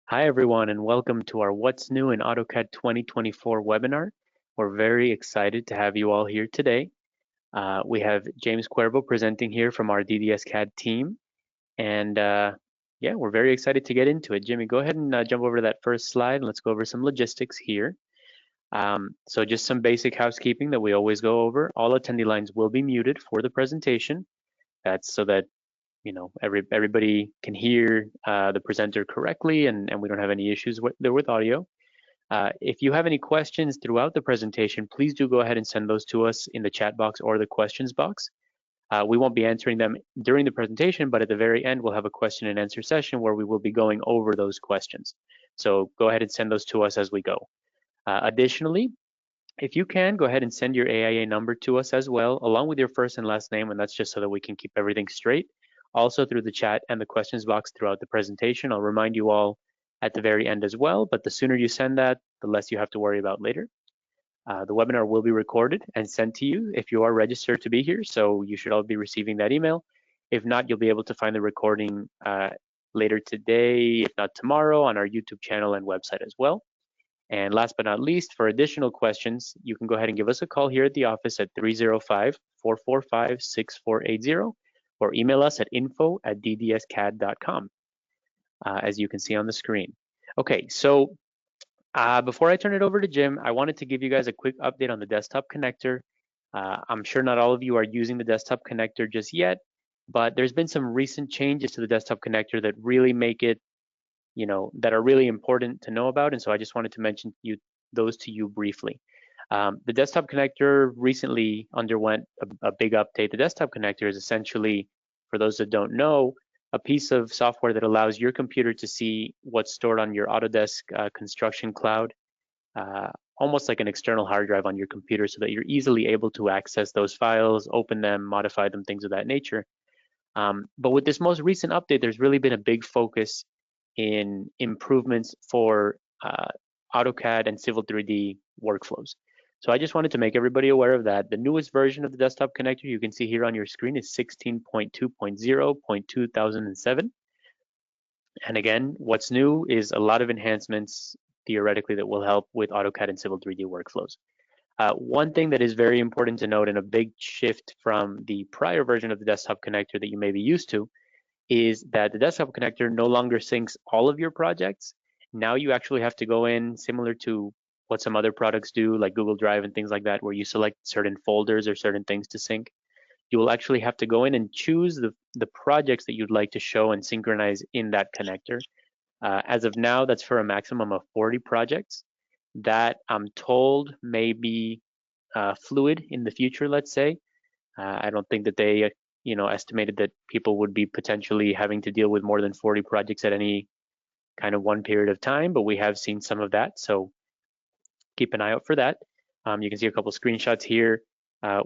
Hi everyone and welcome to our What's New in AutoCAD 2024 webinar. We're very excited to have you all here today. We have James Cuervo presenting here from our DDS CAD team. And yeah, we're very excited to get into it. Jimmy, go ahead and jump over to that first slide and let's go over some logistics here. So just some basic housekeeping that we always go over. All attendee lines will be muted for the presentation. That's so that everybody can hear the presenter correctly and we don't have any issues with audio. If you have any questions throughout the presentation, please do go ahead and send those to us in the chat box or the questions box. We won't be answering them during the presentation, but at the very end, we'll have a question and answer session where we will be going over those questions. So go ahead and send those to us as we go. Additionally, if you can, go ahead and send your AIA number to us as well, along with your first and last name, and that's just so that we can keep everything straight. Also through the chat and the questions box throughout the presentation. I'll remind you all at the very end as well, but the sooner you send that, the less you have to worry about later. The webinar will be recorded and sent to you if you are registered to be here, so you should all be receiving that email. If not, you'll be able to find the recording later today, if not tomorrow, on our YouTube channel and website as well. And last but not least, for additional questions, you can go ahead and give us a call here at the office at 305-445-6480 or email us at info@ddscad.com, as you can see on the screen. Okay, so before I turn it over to Jim, I wanted to give you guys a quick update on the desktop connector. I'm sure not all of you are using the desktop connector just yet, but there's been some recent changes to the desktop connector that really make it that are really important to know about, and so I just wanted to mention those to you briefly. The desktop connector recently underwent a big update. The desktop connector is essentially, for those that don't know, a piece of software that allows your computer to see what's stored on your Autodesk construction cloud, almost like an external hard drive on your computer, so that you're easily able to access those files, open them, modify them, things of that nature. But with this most recent update, there's really been a big focus in improvements for AutoCAD and Civil 3D workflows. So I just wanted to make everybody aware of that. The newest version of the desktop connector you can see here on your screen is 16.2.0.2007. And again, what's new is a lot of enhancements theoretically that will help with AutoCAD and Civil 3D workflows. One thing that is very important to note, and a big shift from the prior version of the desktop connector that you may be used to, is that the desktop connector no longer syncs all of your projects. Now you actually have to go in, similar to what some other products do, like Google Drive and things like that, where you select certain folders or certain things to sync. You will actually have to go in and choose the projects that you'd like to show and synchronize in that connector. As of now, that's for a maximum of 40 projects. That, I'm told, may be fluid in the future, let's say. I don't think that they estimated that people would be potentially having to deal with more than 40 projects at any kind of one period of time, but we have seen some of that, so keep an eye out for that. You can see a couple screenshots here.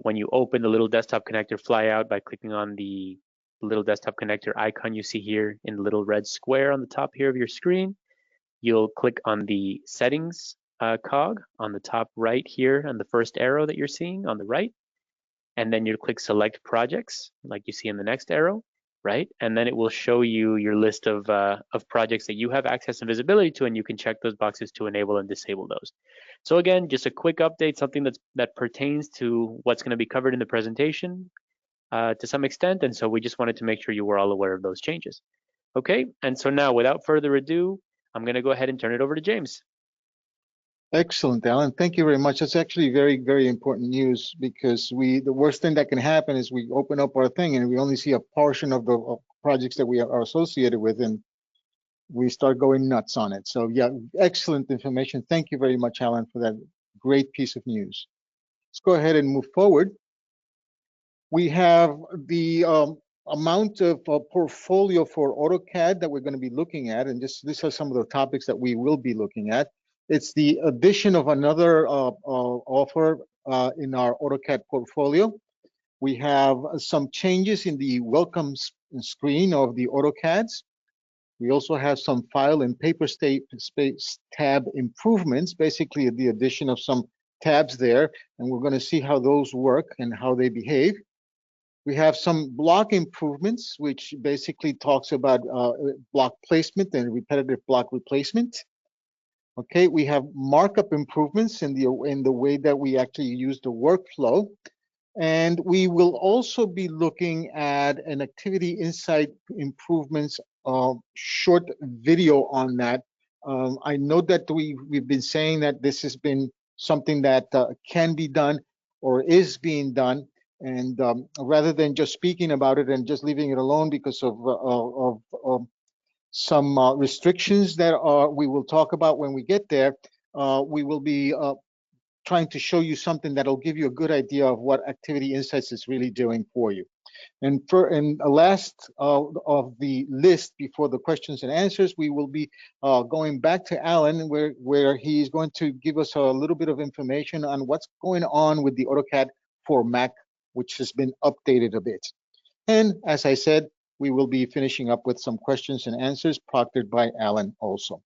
When you open the little desktop connector flyout by clicking on the little desktop connector icon you see here in the little red square on the top here of your screen, you'll click on the settings cog on the top right here and the first arrow that you're seeing on the right. And then you click select projects like you see in the next arrow, right? And then it will show you your list of projects that you have access and visibility to, and you can check those boxes to enable and disable those. So again, just a quick update, something that pertains to what's going to be covered in the presentation to some extent, and so we just wanted to make sure you were all aware of those changes. Okay, and so now without further ado, I'm going to go ahead and turn it over to James. Excellent, Alan. Thank you very much. That's actually very, very important news, because the worst thing that can happen is we open up our thing and we only see a portion of the projects that we are associated with, and we start going nuts on it. So yeah, excellent information. Thank you very much, Alan, for that great piece of news. Let's go ahead and move forward. We have the amount of portfolio for AutoCAD that we're going to be looking at, and these are some of the topics that we will be looking at. It's the addition of another offer in our AutoCAD portfolio. We have some changes in the welcome screen of the AutoCADs. We also have some file and paper space tab improvements, basically the addition of some tabs there, and we're going to see how those work and how they behave. We have some block improvements, which basically talks about block placement and repetitive block replacement. Okay, we have markup improvements in the way that we actually use the workflow. And we will also be looking at an activity insight improvements short video on that. I know that we've been saying that this has been something that can be done or is being done. And rather than just speaking about it and just leaving it alone because of some restrictions that we will talk about when we get there, we will be trying to show you something that'll give you a good idea of what Activity Insights is really doing for you. And last of the list before the questions and answers, we will be going back to Alan, where he's going to give us a little bit of information on what's going on with the AutoCAD for Mac, which has been updated a bit. And as I said, we will be finishing up with some questions and answers proctored by Alan also.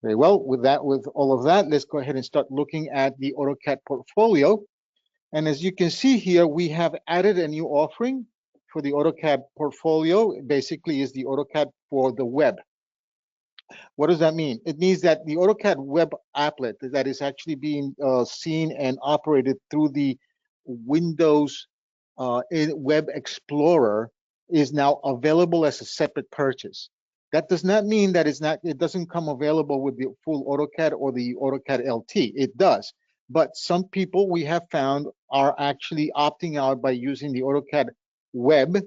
Very well, with all of that, let's go ahead and start looking at the AutoCAD portfolio. And as you can see here, we have added a new offering for the AutoCAD portfolio. It basically is the AutoCAD for the web. What does that mean? It means that the AutoCAD web applet that is actually being seen and operated through the Windows Web Explorer is now available as a separate purchase. That does not mean that it doesn't come available with the full AutoCAD or the AutoCAD LT. It does. But some people we have found are actually opting out by using the AutoCAD web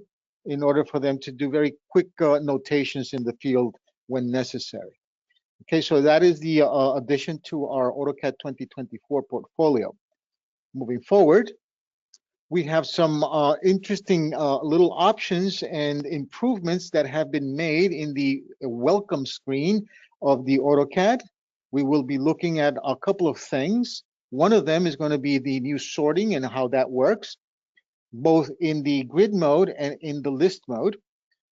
in order for them to do very quick notations in the field when necessary. Okay, so that is the addition to our AutoCAD 2024 portfolio. Moving forward, we have some interesting little options and improvements that have been made in the welcome screen of the AutoCAD. We will be looking at a couple of things. One of them is going to be the new sorting and how that works, both in the grid mode and in the list mode.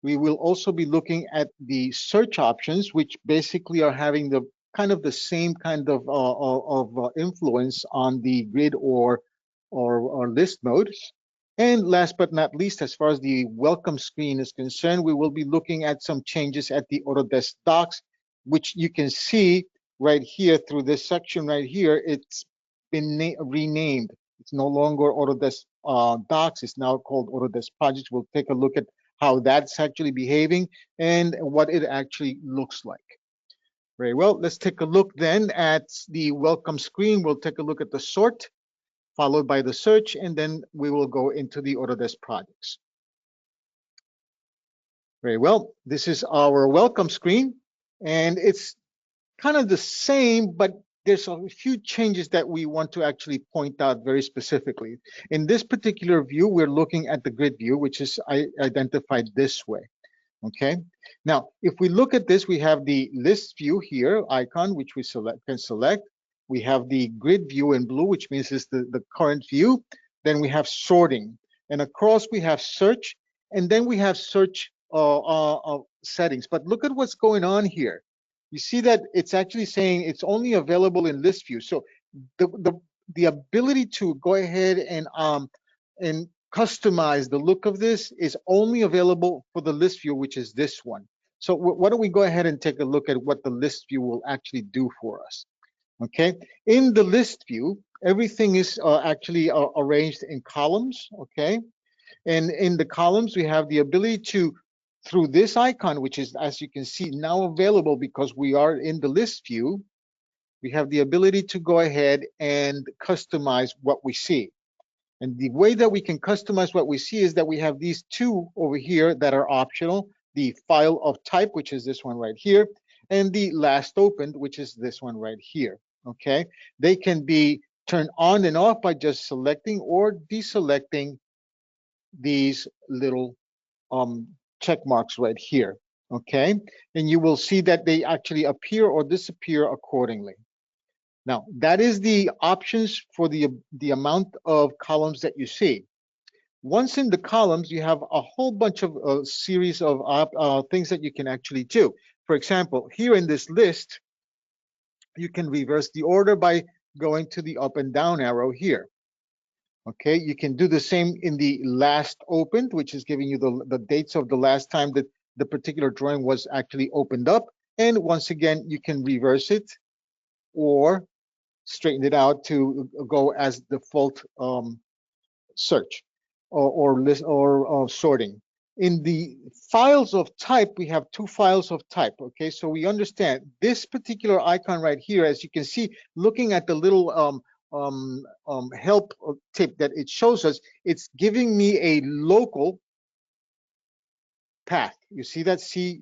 We will also be looking at the search options, which basically are having the kind of the same kind of influence on the grid or list mode. And last but not least, as far as the welcome screen is concerned, we will be looking at some changes at the Autodesk Docs, which you can see right here through this section right here. It's been renamed. It's no longer Autodesk Docs. It's now called Autodesk Projects. We'll take a look at how that's actually behaving and what it actually looks like. Very well, let's take a look then at the welcome screen. We'll take a look at the sort, followed by the search, and then we will go into the Autodesk projects. Very well, this is our welcome screen, and it's kind of the same, but there's a few changes that we want to actually point out very specifically. In this particular view, we're looking at the grid view, which is identified this way. Okay, now if we look at this, we have the list view here icon, which we can select. We have the grid view in blue, which means it's the current view. Then we have sorting, and across we have search, and then we have search settings. But look at what's going on here. You see that it's actually saying it's only available in list view. So the ability to go ahead and customize the look of this is only available for the list view, which is this one. So why don't we go ahead and take a look at what the list view will actually do for us. Okay, in the list view, everything is actually arranged in columns. Okay, and in the columns, we have the ability to, through this icon, which is, as you can see, now available because we are in the list view, we have the ability to go ahead and customize what we see. And the way that we can customize what we see is that we have these two over here that are optional, the file of type, which is this one right here, and the last opened, which is this one right here. Okay, they can be turned on and off by just selecting or deselecting these little check marks right here. Okay, and you will see that they actually appear or disappear accordingly. Now, that is the options for the amount of columns that you see. Once in the columns, you have a whole bunch of series of things that you can actually do. For example, here in this list, you can reverse the order by going to the up and down arrow here. Okay, you can do the same in the last opened, which is giving you the dates of the last time that the particular drawing was actually opened up. And once again, you can reverse it or straighten it out to go as default search or list or sorting. In the files of type, we have two files of type. Okay, so we understand this particular icon right here, as you can see, looking at the little help tip that it shows us, it's giving me a local path. You see that C?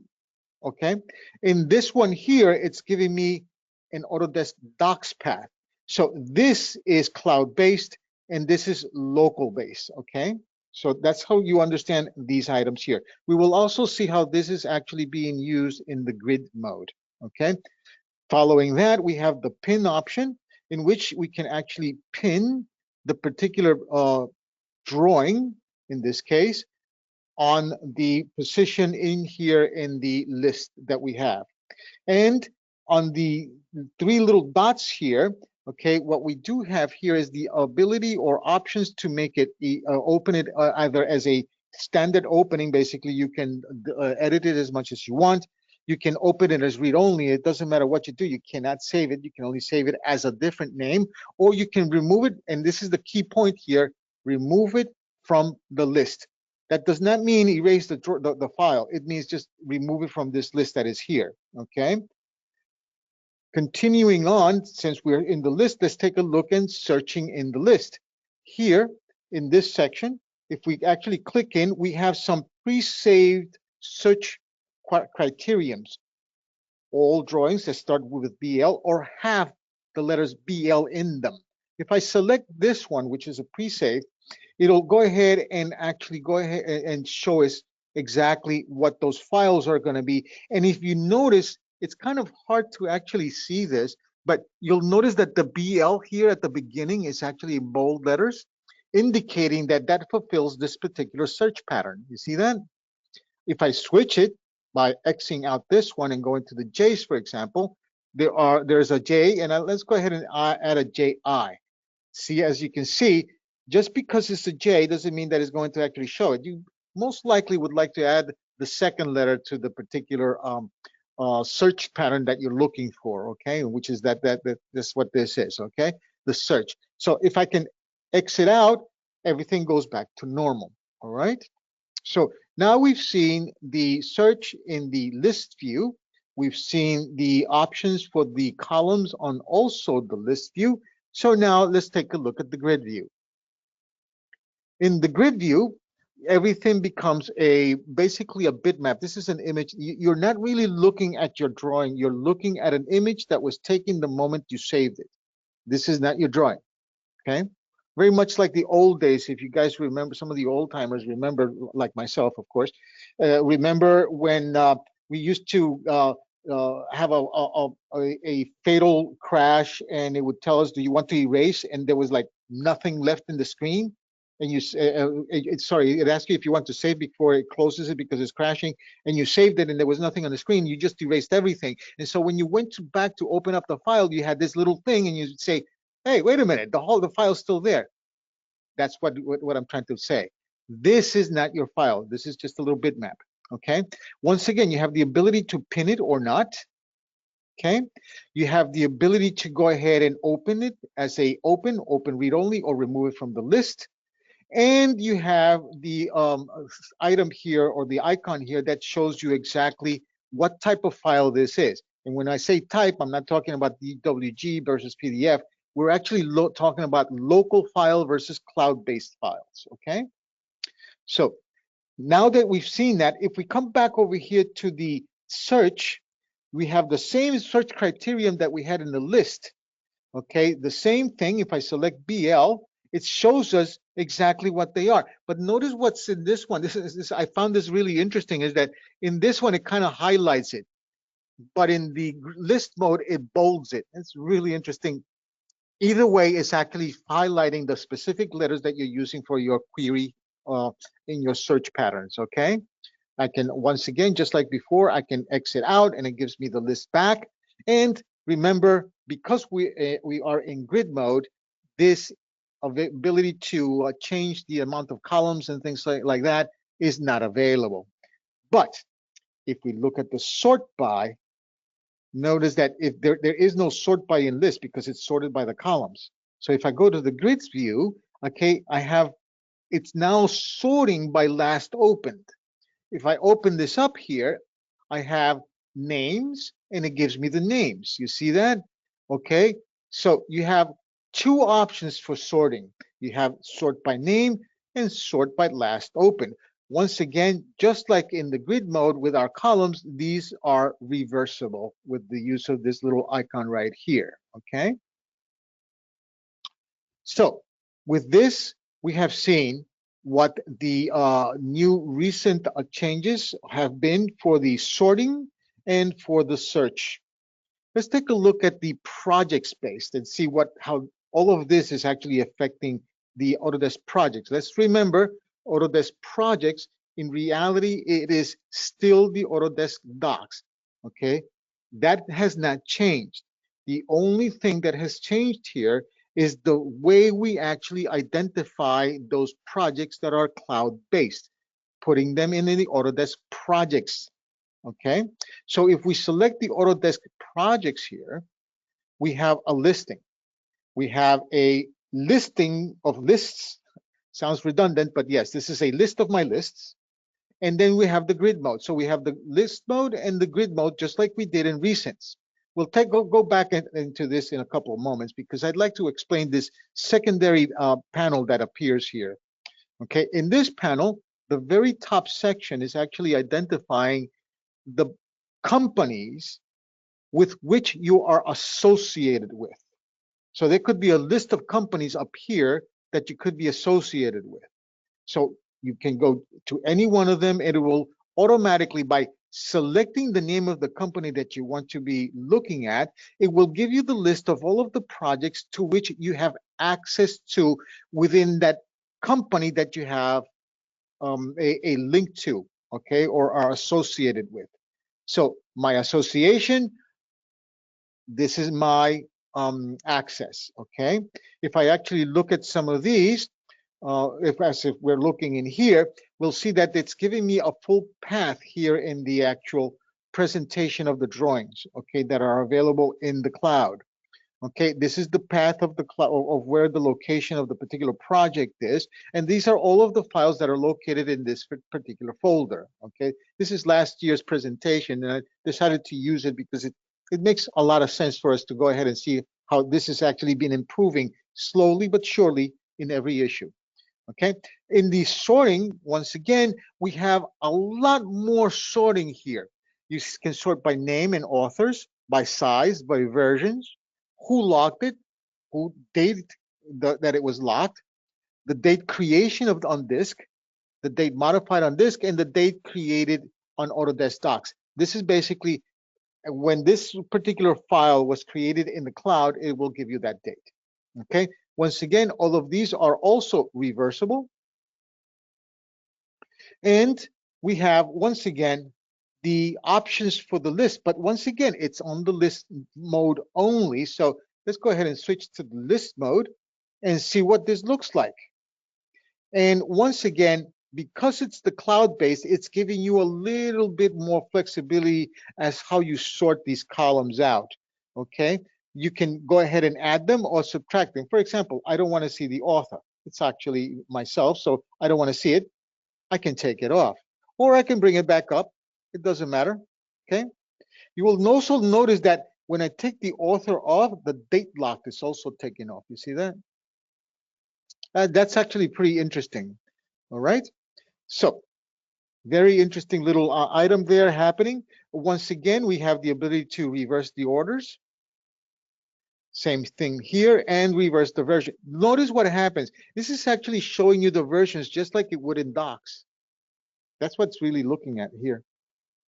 Okay. In this one here, it's giving me an Autodesk Docs path. So this is cloud-based and this is local-based. Okay. So that's how you understand these items here. We will also see how this is actually being used in the grid mode. Okay. Following that, we have the pin option, in which we can actually pin the particular drawing, in this case, on the position in here in the list that we have. And on the three little dots here, okay, what we do have here is the ability or options to make it open it either as a standard opening. Basically, you can edit it as much as you want. You can open it as read only. It doesn't matter what you do. You cannot save it. You can only save it as a different name, or you can remove it. And this is the key point here: remove it from the list. That does not mean erase the file. It means just remove it from this list that is here. Okay. Continuing on, since we're in the list, let's take a look and searching in the list. Here in this section, if we actually click in, we have some pre-saved search criteriums. All drawings that start with BL or have the letters BL in them. If I select this one, which is a pre-save, it'll go ahead and actually go ahead and show us exactly what those files are going to be. And if you notice, it's kind of hard to actually see this, but you'll notice that the BL here at the beginning is actually in bold letters, indicating that that fulfills this particular search pattern. You see that? If I switch it by Xing out this one and going to the J's, for example, there's a J, and let's go ahead and add a JI. See, as you can see, just because it's a J doesn't mean that it's going to actually show it. You most likely would like to add the second letter to the particular search pattern that you're looking for, okay? Which is that's what this is, okay? The search. So if I can exit out, everything goes back to normal, all right? So now we've seen the search in the list view. We've seen the options for the columns on also the list view. So now let's take a look at the grid view. In the grid view, everything becomes basically a bitmap. This is an image. You're not really looking at your drawing. You're looking at an image that was taken the moment you saved it. This is not your drawing, okay? Very much like the old days. If you guys remember, some of the old timers remember, like myself, of course, remember when we used to have a fatal crash, and it would tell us, do you want to erase? And there was like nothing left in the screen. And sorry, it asks you if you want to save before it closes it because it's crashing, and you saved it and there was nothing on the screen. You just erased everything. And so when you went back to open up the file, you had this little thing, and you'd say, hey, wait a minute, the file's still there. That's what I'm trying to say. This is not your file. This is just a little bitmap, okay? Once again, you have the ability to pin it or not, okay? You have the ability to go ahead and open it as a open read only, or remove it from the list. And you have the item here, or the icon here, that shows you exactly what type of file this is. And when I say type, I'm not talking about DWG versus PDF. We're actually talking about local file versus cloud-based files, okay? So now that we've seen that, if we come back over here to the search, we have the same search criterion that we had in the list, okay? The same thing. If I select BL, it shows us exactly what they are. But notice what's in this one. I found this really interesting, is that in this one, it kind of highlights it. But in the list mode, it bolds it. It's really interesting. Either way, it's actually highlighting the specific letters that you're using for your query in your search patterns, okay? I can, once again, just like before, I can exit out and it gives me the list back. And remember, because we are in grid mode, this ability to change the amount of columns and things like that is not available. But if we look at the sort by, notice that if there is no sort by in list because it's sorted by the columns. So if I go to the grids view, okay, it's now sorting by last opened. If I open this up here, I have names and it gives me the names. You see that? Okay, so you have two options for sorting. You have sort by name and sort by last open. Once again, just like in the grid mode with our columns, these are reversible with the use of this little icon right here, okay? So with this, we have seen what the new recent changes have been for the sorting and for the search. Let's take a look at the project space and see how all of this is actually affecting the Autodesk projects. Let's remember Autodesk projects, in reality, it is still the Autodesk docs, okay? That has not changed. The only thing that has changed here is the way we actually identify those projects that are cloud-based, putting them in the Autodesk projects, okay? So if we select the Autodesk projects here, we have a listing. We have a listing of lists. Sounds redundant, but yes, this is a list of my lists. And then we have the grid mode. So we have the list mode and the grid mode, just like we did in recents. We'll go back into this in a couple of moments because I'd like to explain this secondary panel that appears here. Okay, in this panel, the very top section is actually identifying the companies with which you are associated with. So there could be a list of companies up here that you could be associated with. So you can go to any one of them and it will automatically, by selecting the name of the company that you want to be looking at, it will give you the list of all of the projects to which you have access to within that company that you have a link to, okay, or are associated with. So my association, this is my access, okay? If I actually look at some of these, as if we're looking in here, we'll see that it's giving me a full path here in the actual presentation of the drawings, okay, that are available in the cloud. Okay, this is the path of the cloud of where the location of the particular project is, and these are all of the files that are located in this particular folder. Okay, this is last year's presentation, and I decided to use it because it makes a lot of sense for us to go ahead and see how this has actually been improving slowly but surely in every issue. Okay, in the sorting, once again, we have a lot more sorting here. You can sort by name and authors, by size, by versions, who locked it, who date that it was locked, the date creation of on disk, the date modified on disk, and the date created on Autodesk Docs. This is basically when this particular file was created in the cloud, it will give you that date. Okay, once again, all of these are also reversible. And we have, once again, the options for the list, but once again, it's on the list mode only. So let's go ahead and switch to the list mode and see what this looks like. And once again, because it's the cloud-based, it's giving you a little bit more flexibility as how you sort these columns out, okay? You can go ahead and add them or subtract them. For example, I don't want to see the author. It's actually myself, so I don't want to see it. I can take it off, or I can bring it back up. It doesn't matter, okay? You will also notice that when I take the author off, the date lock is also taken off. You see that? That's actually pretty interesting, all right? So, very interesting little item there happening. Once again, we have the ability to reverse the orders. Same thing here, and reverse the version. Notice what happens. This is actually showing you the versions just like it would in Docs. That's what's really looking at here.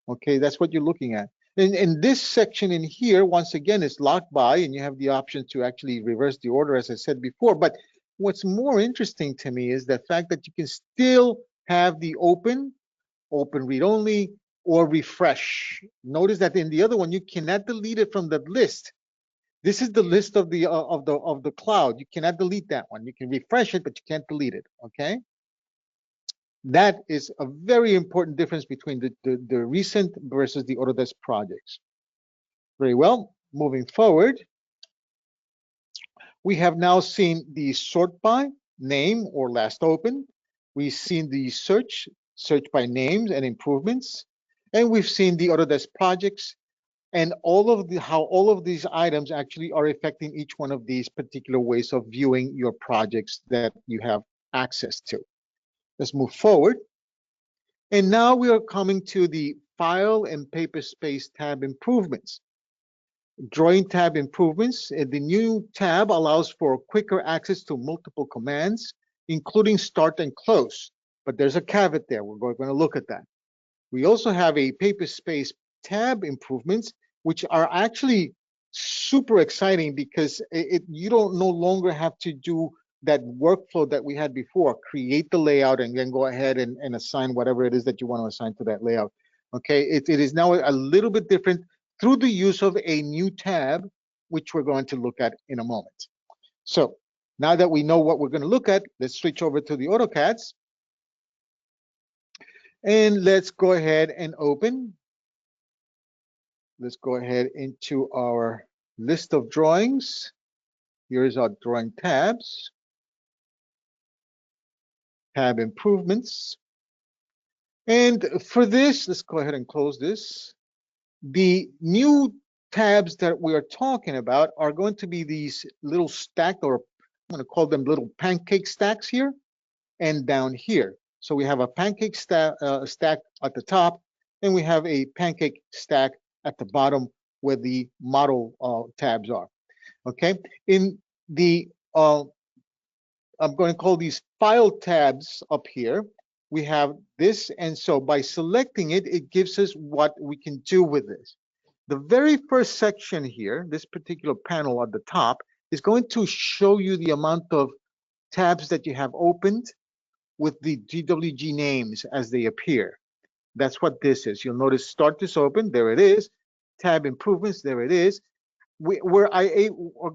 Okay, that's what you're looking at. And this section in here, once again, is locked by, and you have the option to actually reverse the order, as I said before. But what's more interesting to me is the fact that you can still have the open read only, or refresh. Notice that in the other one, you cannot delete it from the list. This is the list of the cloud. You cannot delete that one. You can refresh it, but you can't delete it. Okay. That is a very important difference between the recent versus the Autodesk projects. Very well. Moving forward, we have now seen the sort by name or last open. We've seen the search by names and improvements. And we've seen the Autodesk projects and how all of these items actually are affecting each one of these particular ways of viewing your projects that you have access to. Let's move forward. And now we are coming to the File and Paper Space tab improvements. Drawing tab improvements. The new tab allows for quicker access to multiple commands, including start and close. But there's a caveat there. We're going to look at that. We also have a Paper Space tab improvements, which are actually super exciting because you don't no longer have to do that workflow that we had before, create the layout and then go ahead and assign whatever it is that you want to assign to that layout. Okay, it is now a little bit different through the use of a new tab, which we're going to look at in a moment. So now that we know what we're going to look at, let's switch over to the AutoCADs. And let's go ahead and open. Let's go ahead into our list of drawings. Here's our drawing tabs. Tab improvements. And for this, let's go ahead and close this. The new tabs that we are talking about are going to be these little stacked, or I'm going to call them little pancake stacks here and down here. So we have a pancake stack at the top, and we have a pancake stack at the bottom where the model tabs are. Okay, in the I'm going to call these file tabs up here. We have this, and so by selecting it, it gives us what we can do with this. The very first section here, this particular panel at the top, is going to show you the amount of tabs that you have opened with the GWG names as they appear. That's what this is. You'll notice start this open, there it is. Tab improvements, there it is. We're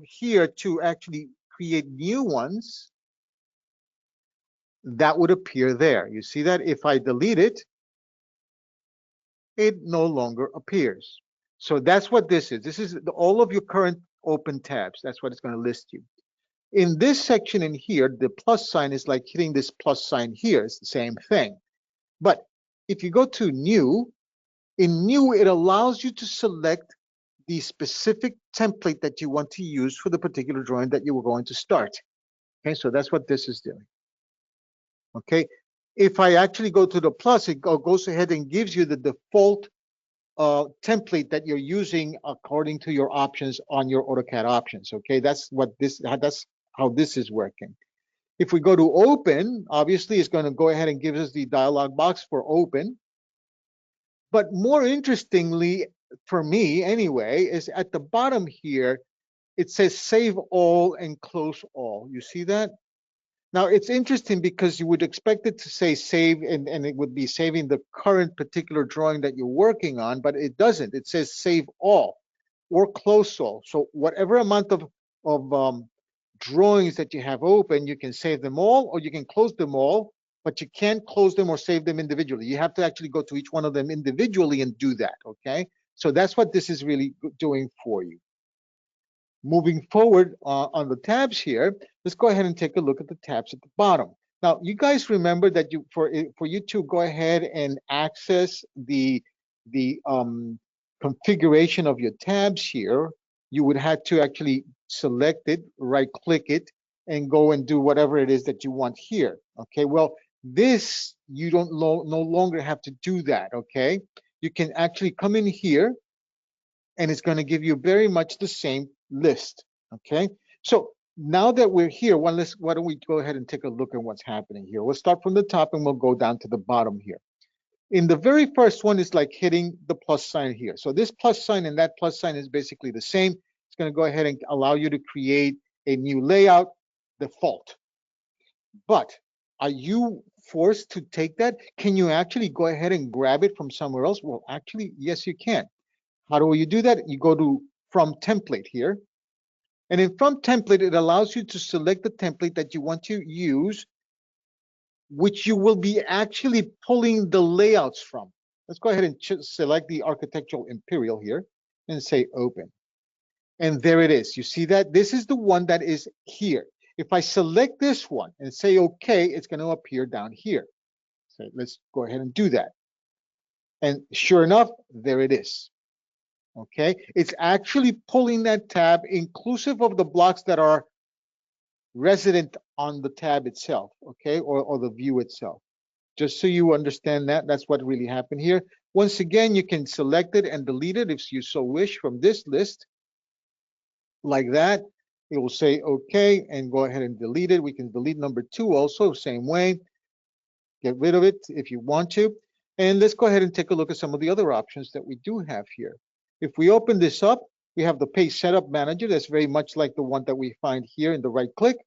here to actually create new ones that would appear there. You see that if I delete it, it no longer appears. So that's what this is. This is all of your current open tabs. That's what it's going to list you. In this section in here, the plus sign is like hitting this plus sign here. It's the same thing. But if you go to new, in new, it allows you to select the specific template that you want to use for the particular drawing that you were going to start. Okay, so that's what this is doing. Okay, if I actually go to the plus, it goes ahead and gives you the default template that you're using according to your options on your AutoCAD options. Okay, that's how this is working. If we go to open, obviously it's going to go ahead and give us the dialog box for open. But more interestingly, for me anyway, is at the bottom here, it says save all and close all. You see that? Now it's interesting because you would expect it to say save and it would be saving the current particular drawing that you're working on, but it doesn't. It says save all or close all. So whatever amount of drawings that you have open, you can save them all or you can close them all, but you can't close them or save them individually. You have to actually go to each one of them individually and do that, okay? So that's what this is really doing for you. Moving forward on the tabs here, let's go ahead and take a look at the tabs at the bottom. Now, you guys remember that for you to go ahead and access the configuration of your tabs here, you would have to actually select it, right-click it, and go and do whatever it is that you want here. Okay, well, this you don't no longer have to do that. Okay, you can actually come in here, and it's going to give you very much the same list. Okay, so now that we're here, why don't we go ahead and take a look at what's happening here. We'll start from the top and we'll go down to the bottom here. In the very first one is like hitting the plus sign here. So this plus sign and that plus sign is basically the same. It's going to go ahead and allow you to create a new layout default. But are you forced to take that? Can you actually go ahead and grab it from somewhere else? Well, actually, yes, you can. How do you do that? You go to from template here, And in from template, it allows you to select the template that you want to use, which you will be actually pulling the layouts from. Let's go ahead and select the architectural imperial here and say open. And there it is. You see that? This is the one that is here. If I select this one and say okay, it's going to appear down here. So let's go ahead and do that. And sure enough, there it is. Okay, it's actually pulling that tab inclusive of the blocks that are resident on the tab itself, okay, or the view itself. Just so you understand that, that's what really happened here. Once again, you can select it and delete it if you so wish from this list, like that. It will say okay, and go ahead and delete it. We can delete number 2 also, same way. Get rid of it if you want to. And let's go ahead and take a look at some of the other options that we do have here. If we open this up, we have the page setup manager. That's very much like the one that we find here in the right click.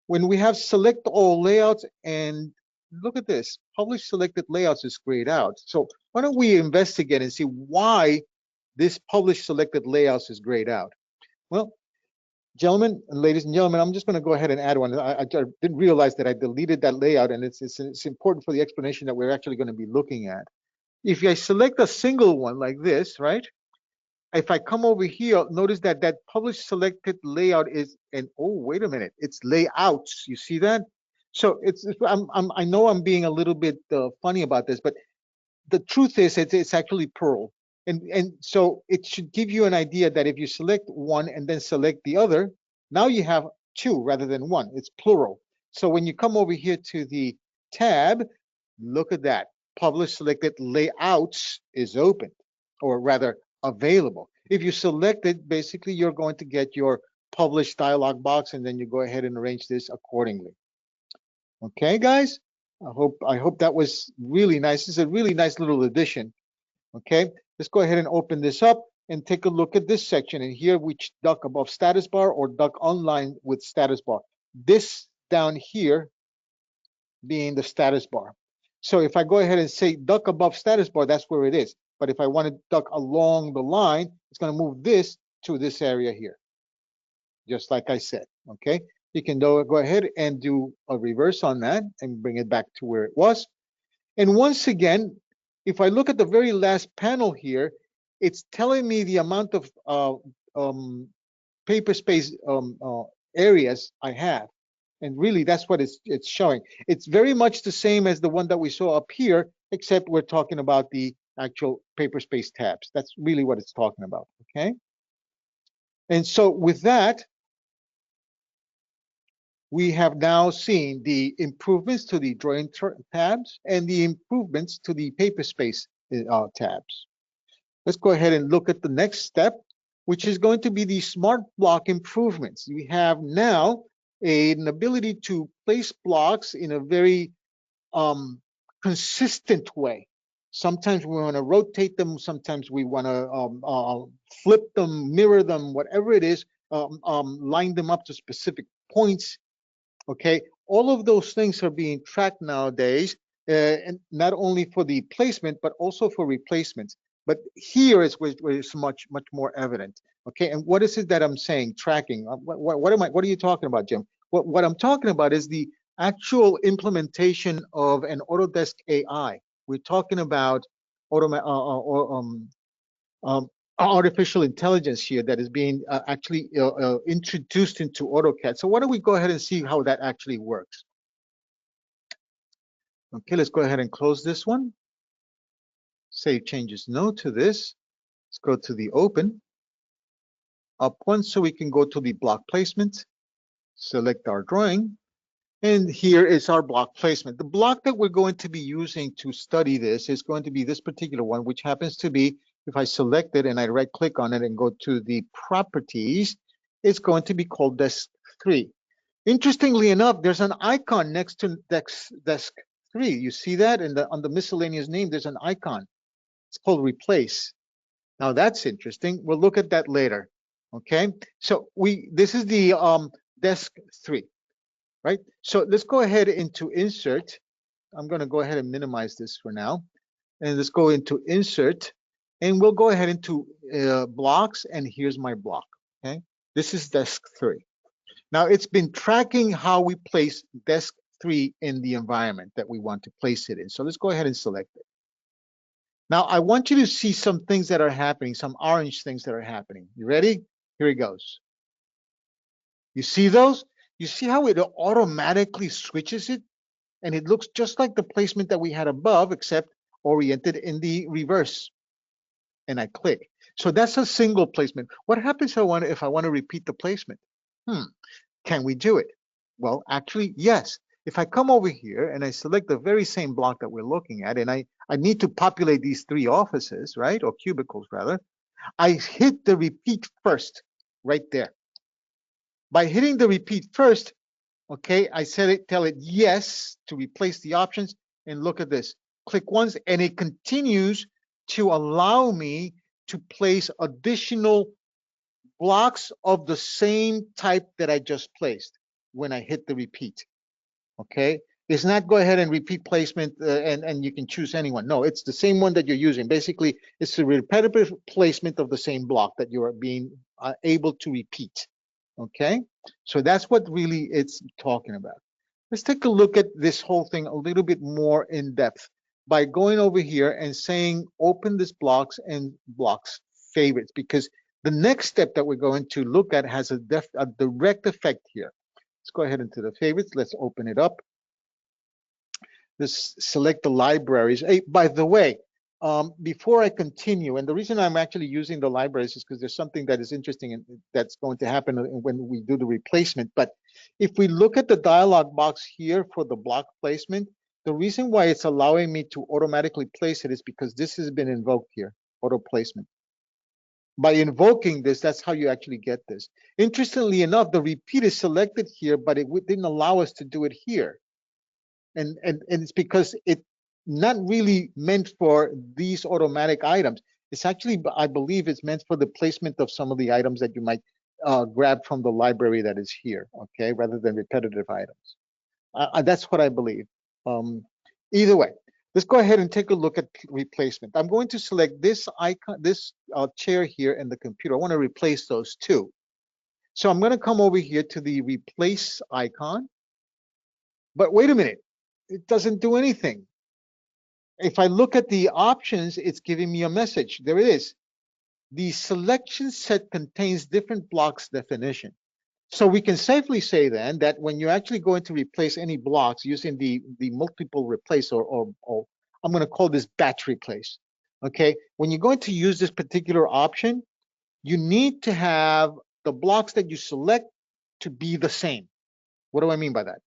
When we have select all layouts, and look at this, publish selected layouts is grayed out. So why don't we investigate and see why this publish selected layouts is grayed out? Well, gentlemen and ladies and gentlemen, I'm just going to go ahead and add one. I didn't realize that I deleted that layout, and it's important for the explanation that we're actually going to be looking at. If I select a single one like this, right? If I come over here, notice that that publish selected layout is, and oh, wait a minute, it's layouts. You see that? So I know I'm being a little bit funny about this, but the truth is it's actually plural. And so it should give you an idea that if you select one and then select the other, now you have 2 rather than 1. It's plural. So when you come over here to the tab, look at that. Publish selected layouts is open, or rather available. If you select it, basically you're going to get your publish dialog box, and then you go ahead and arrange this accordingly. Okay, guys? I hope that was really nice. It's a really nice little addition. Okay, let's go ahead and open this up and take a look at this section. And here we duck above status bar or duck online with status bar. This down here being the status bar. So if I go ahead and say duck above status bar, that's where it is. But if I want to duck along the line, it's going to move this to this area here, just like I said. Okay, you can go ahead and do a reverse on that and bring it back to where it was. And once again, if I look at the very last panel here, it's telling me the amount of paper space areas I have. And really, that's what it's showing. It's very much the same as the one that we saw up here, except we're talking about the actual paper space tabs. That's really what it's talking about, okay? And so with that, we have now seen the improvements to the drawing tabs and the improvements to the paper space tabs. Let's go ahead and look at the next step, which is going to be the smart block improvements. We have now an ability to place blocks in a very consistent way. Sometimes we want to rotate them, sometimes we want to flip them, mirror them, whatever it is, line them up to specific points. Okay, all of those things are being tracked nowadays, and not only for the placement, but also for replacements. But here is where it's much more evident. Okay, and what is it that I'm saying? Tracking. What are you talking about, Jim? What I'm talking about is the actual implementation of an Autodesk AI. We're talking about artificial intelligence here that is being actually introduced into AutoCAD. So why don't we go ahead and see how that actually works? Okay, let's go ahead and close this one. Save changes no to this. Let's go to the open. Up one so we can go to the block placement. Select our drawing. And here is our block placement. The block that we're going to be using to study this is going to be this particular one, which happens to be, if I select it and I right click on it and go to the properties, it's going to be called Desk 3. Interestingly enough, there's an icon next to Desk 3. You see that? On the miscellaneous name, there's an icon. It's called Replace. Now that's interesting. We'll look at that later. Okay, so this is the Desk 3. Right, so let's go ahead into insert. I'm going to go ahead and minimize this for now, and let's go into insert, and we'll go ahead into blocks, and here's my block. Okay, This is desk 3. Now it's been tracking how we place desk 3 in the environment that we want to place it in. So let's go ahead and select it. Now I want you to see some things that are happening, some orange things that are happening. You ready? Here it goes. You see those? You see how it automatically switches it? And it looks just like the placement that we had above, except oriented in the reverse. And I click. So that's a single placement. What happens if I want to repeat the placement? Can we do it? Well, actually, yes. If I come over here and I select the very same block that we're looking at, and I need to populate these 3 offices, right? Or cubicles, rather. I hit the repeat first, right there. By hitting the repeat first, okay, I tell it yes to replace the options, and look at this. Click once, and it continues to allow me to place additional blocks of the same type that I just placed when I hit the repeat. Okay, it's not go ahead and repeat placement and you can choose anyone. No, it's the same one that you're using. Basically, it's a repetitive placement of the same block that you are being able to repeat. Okay, so that's what really it's talking about. Let's take a look at this whole thing a little bit more in depth by going over here and saying open this blocks and blocks favorites, because the next step that we're going to look at has a direct effect here. Let's go ahead into the favorites. Let's open it up. Let's select the libraries. Hey, by the way, before I continue, and the reason I'm actually using the libraries is because there's something that is interesting and that's going to happen when we do the replacement. But if we look at the dialog box here for the block placement, the reason why it's allowing me to automatically place it is because this has been invoked here, auto placement. By invoking this, that's how you actually get this. Interestingly enough, the repeat is selected here, but it didn't allow us to do it here. And it's because it's not really meant for these automatic items. It's actually, I believe it's meant for the placement of some of the items that you might grab from the library that is here, okay, rather than repetitive items. That's what I believe. Either way, let's go ahead and take a look at replacement. I'm going to select this icon, this chair here in the computer. I want to replace those two. So I'm going to come over here to the replace icon. But wait a minute, it doesn't do anything. If I look at the options, it's giving me a message. There it is. The selection set contains different blocks definition. So we can safely say then that when you're actually going to replace any blocks using the multiple replace, or I'm going to call this batch replace, okay? When you're going to use this particular option, you need to have the blocks that you select to be the same. What do I mean by that?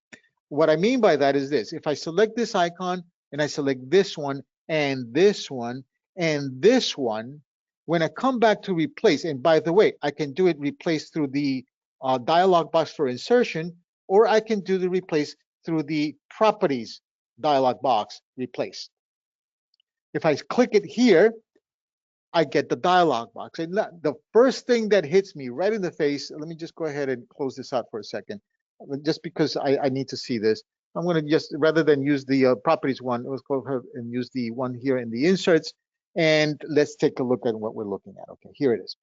What I mean by that is this. If I select this icon and I select this one and this one and this one, when I come back to replace, and by the way, I can do it replace through the dialog box for insertion, or I can do the replace through the properties dialog box replace. If I click it here, I get the dialog box. And the first thing that hits me right in the face, let me just go ahead and close this out for a second, just because I need to see this. I'm going to just, rather than use the properties one, let's go ahead and use the one here in the inserts. And let's take a look at what we're looking at. Okay, here it is.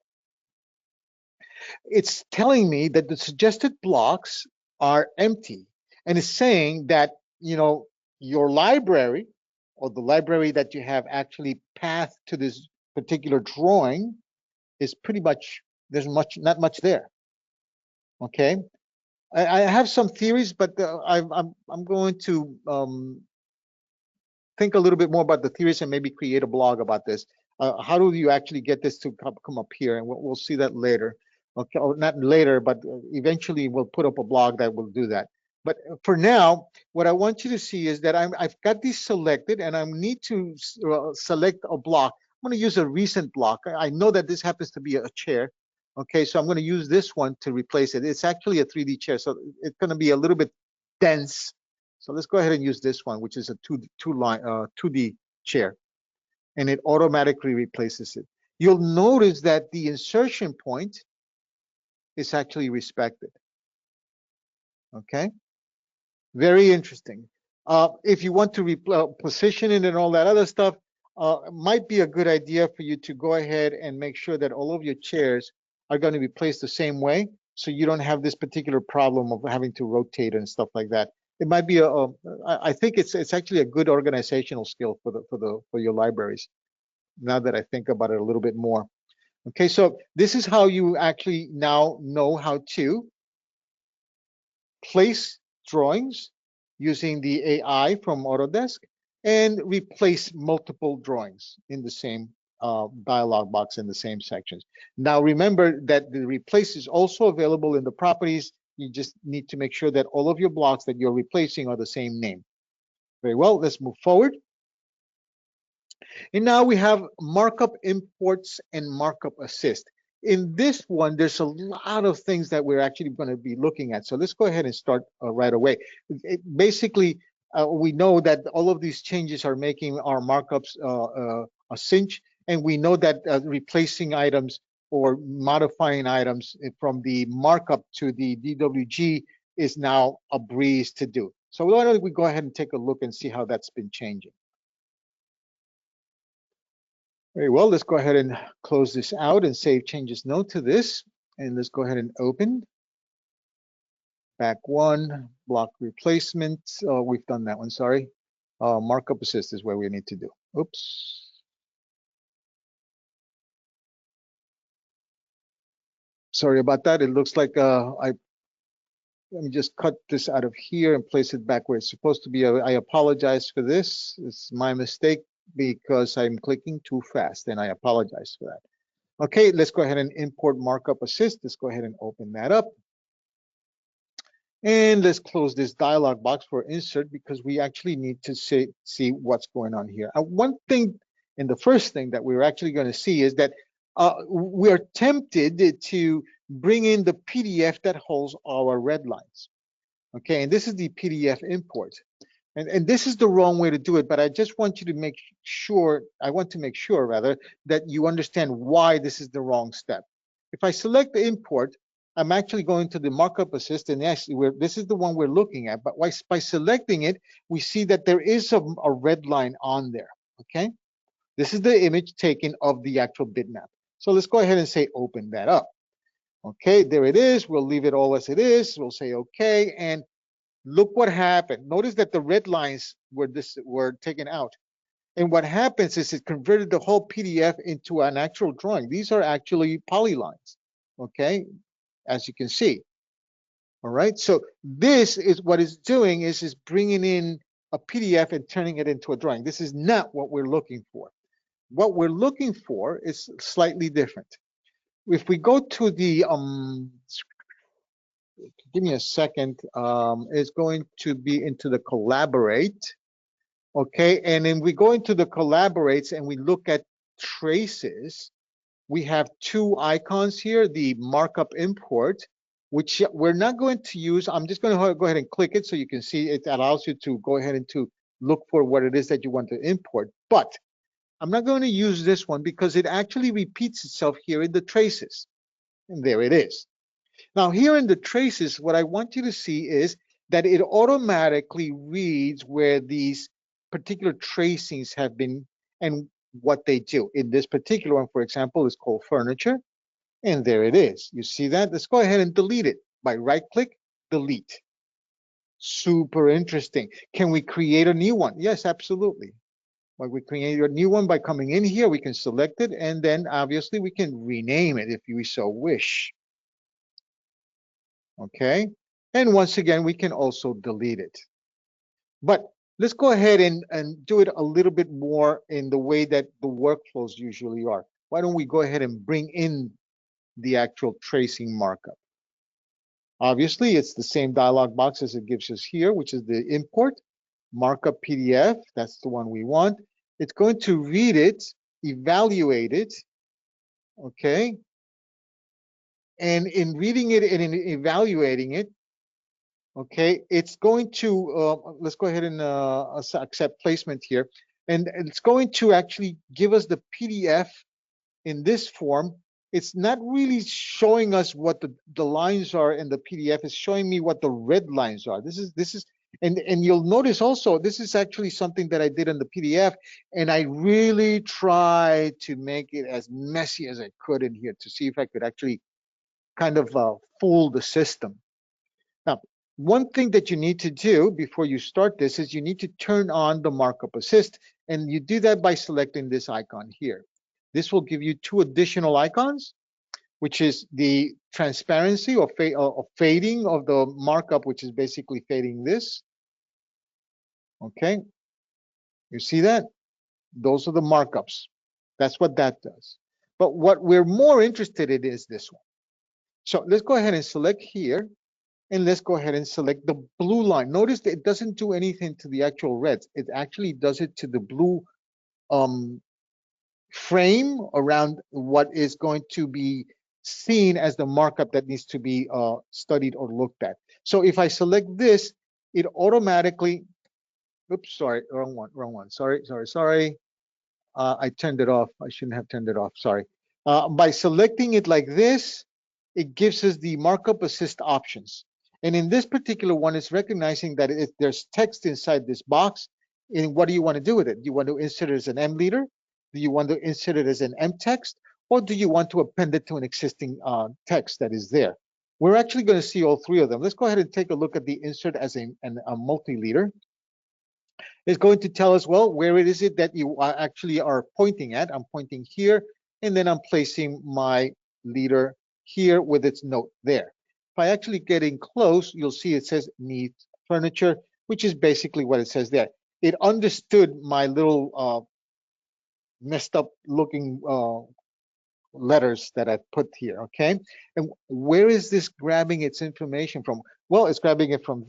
It's telling me that the suggested blocks are empty. And it's saying that, you know, your library, or the library that you have actually pathed to this particular drawing, is pretty much, there's not much there. Okay, I have some theories, but I'm going to think a little bit more about the theories and maybe create a blog about this. How do you actually get this to come up here? And we'll see that later. Okay, or not later, but eventually we'll put up a blog that will do that. But for now, what I want you to see is that I've got these selected, and I need to select a block. I'm going to use a recent block. I know that this happens to be a chair. Okay, so I'm going to use this one to replace it. It's actually a 3D chair, so it's going to be a little bit dense. So let's go ahead and use this one, which is a 2D chair, and it automatically replaces it. You'll notice that the insertion point is actually respected. Okay, very interesting. If you want to position it and all that other stuff, it might be a good idea for you to go ahead and make sure that all of your chairs are going to be placed the same way, so you don't have this particular problem of having to rotate and stuff like that. It might be I think it's actually a good organizational skill for your libraries. Now that I think about it a little bit more. Okay, so this is how you actually now know how to place drawings using the AI from Autodesk and replace multiple drawings in the same dialog box in the same sections. Now remember that the replace is also available in the properties. You just need to make sure that all of your blocks that you're replacing are the same name. Very well, let's move forward. And now we have markup imports and markup assist. In this one, there's a lot of things that we're actually going to be looking at. So let's go ahead and start right away. Basically, we know that all of these changes are making our markups a cinch, and we know that replacing items or modifying items from the markup to the DWG is now a breeze to do. So why don't we go ahead and take a look and see how that's been changing. Very well, let's go ahead and close this out and save changes note to this. And let's go ahead and open. Back one, block replacement. Oh, we've done that one, sorry. Markup assist is where we need to do. Oops. Sorry about that. It looks like let me just cut this out of here and place it back where it's supposed to be. I apologize for this. It's my mistake, because I'm clicking too fast, and I apologize for that. Okay, let's go ahead and import markup assist. Let's go ahead and open that up. And let's close this dialog box for insert, because we actually need to see what's going on here. One thing, and the first thing that we're actually going to see is that we are tempted to bring in the PDF that holds our red lines. Okay, and this is the PDF import. And this is the wrong way to do it, but I just want you to make sure, rather, that you understand why this is the wrong step. If I select the import, I'm actually going to the markup assist, and actually this is the one we're looking at, but by selecting it, we see that there is a red line on there, okay? This is the image taken of the actual bitmap. So let's go ahead and say open that up. Okay, there it is. We'll leave it all as it is. We'll say okay, and look what happened. Notice that the red lines were taken out. And what happens is it converted the whole PDF into an actual drawing. These are actually polylines, okay, as you can see. All right, so this is what it's doing is bringing in a PDF and turning it into a drawing. This is not what we're looking for. What we're looking for is slightly different. If we go to the give me a second, it's going to be into the collaborate. Okay, and then we go into the collaborates and we look at traces. We have two icons here, the markup import, which we're not going to use. I'm just going to go ahead and click it so you can see it allows you to go ahead and to look for what it is that you want to import. But I'm not going to use this one because it actually repeats itself here in the traces. And there it is. Now here in the traces, what I want you to see is that it automatically reads where these particular tracings have been and what they do. In this particular one, for example, is called furniture. And there it is. You see that? Let's go ahead and delete it by right click, delete. Super interesting. Can we create a new one? Yes, absolutely. Well, we create a new one by coming in here. We can select it, and then obviously we can rename it if we so wish. Okay, and once again, we can also delete it. But let's go ahead and do it a little bit more in the way that the workflows usually are. Why don't we go ahead and bring in the actual tracing markup? Obviously, it's the same dialog box as it gives us here, which is the import markup PDF. That's the one we want. It's going to read it, evaluate it, okay? And in reading it and in evaluating it, okay, it's going to, let's go ahead and accept placement here. And it's going to actually give us the PDF in this form. It's not really showing us what the lines are in the PDF. It's showing me what the red lines are. This is, and you'll notice also, this is actually something that I did in the PDF, and I really tried to make it as messy as I could in here to see if I could actually kind of fool the system. Now, one thing that you need to do before you start this is you need to turn on the Markup Assist, and you do that by selecting this icon here. This will give you two additional icons, which is the transparency or fading of the markup, which is basically fading this. Okay, you see that? Those are the markups. That's what that does. But what we're more interested in is this one. So let's go ahead and select here, and let's go ahead and select the blue line. Notice that it doesn't do anything to the actual reds. It actually does it to the blue frame around what is going to be seen as the markup that needs to be studied or looked at. So if I select this, it automatically, oops, sorry, wrong one. Sorry. I turned it off. I shouldn't have turned it off. Sorry. By selecting it like this, it gives us the Markup Assist options. And in this particular one, it's recognizing that if there's text inside this box, and what do you want to do with it? Do you want to insert it as an M leader? Do you want to insert it as an M text? Or do you want to append it to an existing text that is there? We're actually going to see all three of them. Let's go ahead and take a look at the insert as a multi-leader. It's going to tell us, well, where it is it that you actually are pointing at. I'm pointing here, and then I'm placing my leader here with its note there. If I actually get in close, you'll see it says need furniture, which is basically what it says there. It understood my little messed up looking letters that I put here, okay? And where is this grabbing its information from? Well, it's grabbing it from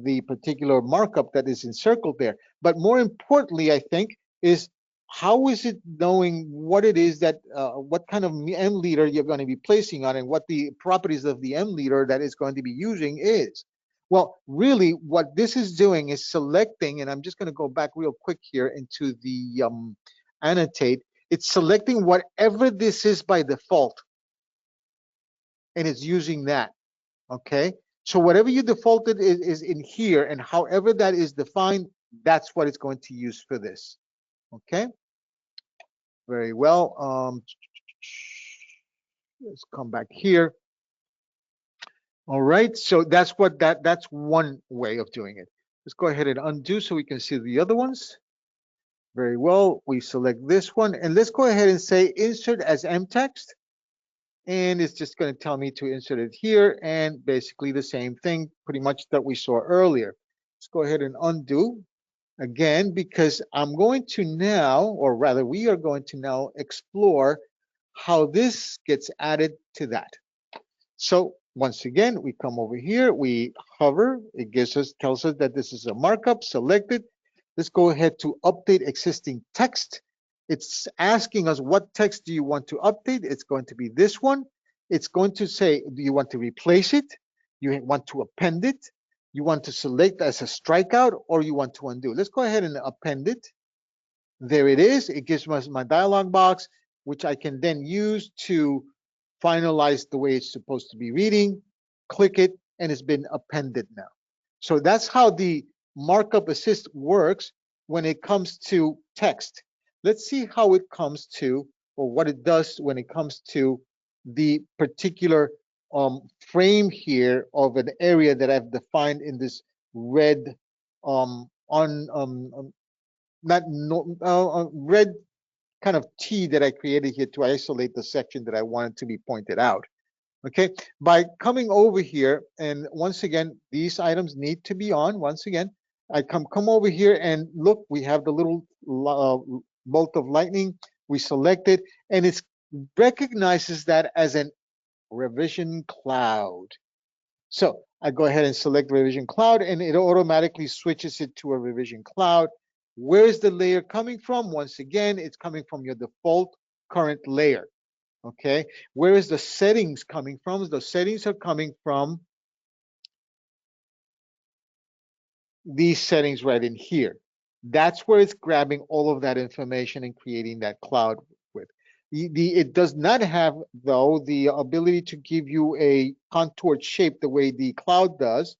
the particular markup that is encircled there. But more importantly, I think, is how is it knowing what it is that, what kind of M leader you're going to be placing on and what the properties of the M leader that is going to be using is? Well, really what this is doing is selecting, and I'm just going to go back real quick here into the annotate. It's selecting whatever this is by default, and it's using that, okay? So whatever you defaulted is in here, and however that is defined, that's what it's going to use for this, okay? Very well. Let's come back here. All right, so that's what that's one way of doing it. Let's go ahead and undo so we can see the other ones. Very well, we select this one, and let's go ahead and say insert as M text. And it's just going to tell me to insert it here, and basically the same thing pretty much that we saw earlier. Let's go ahead and undo again, because I'm going to now, or rather we are going to now explore how this gets added to that. So once again, we come over here, we hover, it tells us that this is a markup, select it. Let's go ahead to update existing text. It's asking us what text do you want to update. It's going to be this one. It's going to say, do you want to replace it? You want to append it? You want to select as a strikeout, or you want to undo? Let's go ahead and append it. There it is. It gives us my dialog box, which I can then use to finalize the way it's supposed to be reading. Click it, and it's been appended now. So that's how the Markup Assist works when it comes to text. Let's see how it comes to, or what it does when it comes to the particular frame here of an area that I've defined in this red red kind of T that I created here to isolate the section that I wanted to be pointed out. Okay, by coming over here, and once again, these items need to be on. Once again, I come over here and look, we have the little bolt of lightning. We select it, and it recognizes that as an revision cloud. So I go ahead and select revision cloud, and it automatically switches it to a revision cloud. Where is the layer coming from? Once again, it's coming from your default current layer. Okay, where is the settings coming from? The settings are coming from these settings right in here. That's where it's grabbing all of that information and creating that cloud with. It does not have, though, the ability to give you a contoured shape the way the cloud does,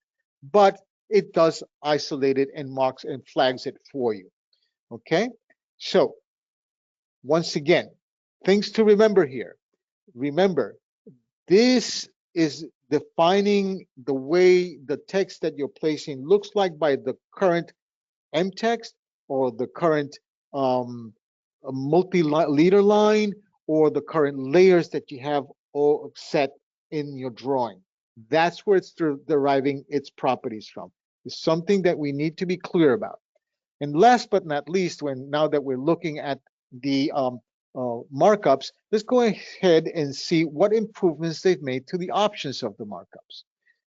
but it does isolate it and marks and flags it for you. Okay, so once again, things to remember here. Remember, This is defining the way the text that you're placing looks like by the current M text or the current multi-leader line or the current layers that you have all set in your drawing. That's where it's deriving its properties from. It's something that we need to be clear about. And last but not least, now that we're looking at the markups, let's go ahead and see what improvements they've made to the options of the markups.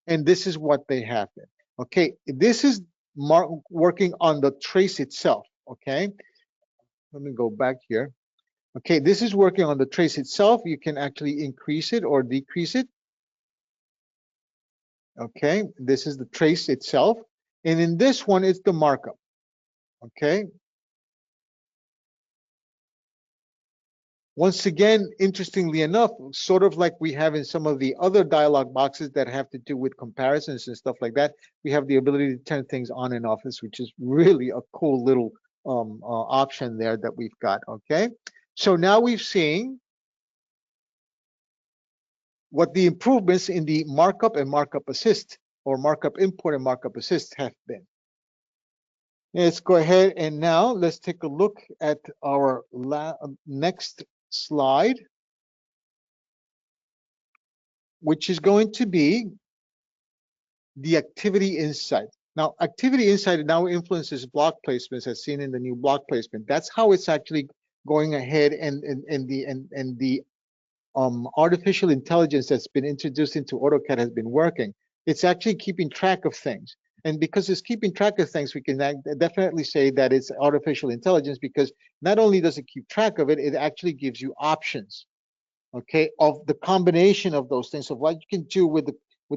And this is what they have been. Okay, this is working on the trace itself. Okay, let me go back here. Okay, this is working on the trace itself. You can actually increase it or decrease it. Okay, this is the trace itself. And in this one, it's the markup. Okay. Once again, interestingly enough, sort of like we have in some of the other dialog boxes that have to do with comparisons and stuff like that, we have the ability to turn things on and off, which is really a cool little option there that we've got, okay? So now we've seen what the improvements in the markup and markup assist, or markup import and markup assist have been. Let's go ahead and now let's take a look at our next slide, which is going to be the activity insight. Now, activity insight now influences block placements as seen in the new block placement. That's how it's actually going ahead and the artificial intelligence that's been introduced into AutoCAD has been working. It's actually keeping track of things. And because it's keeping track of things, we can definitely say that it's artificial intelligence, because not only does it keep track of it, it actually gives you options, okay, of the combination of those things, of what you can do with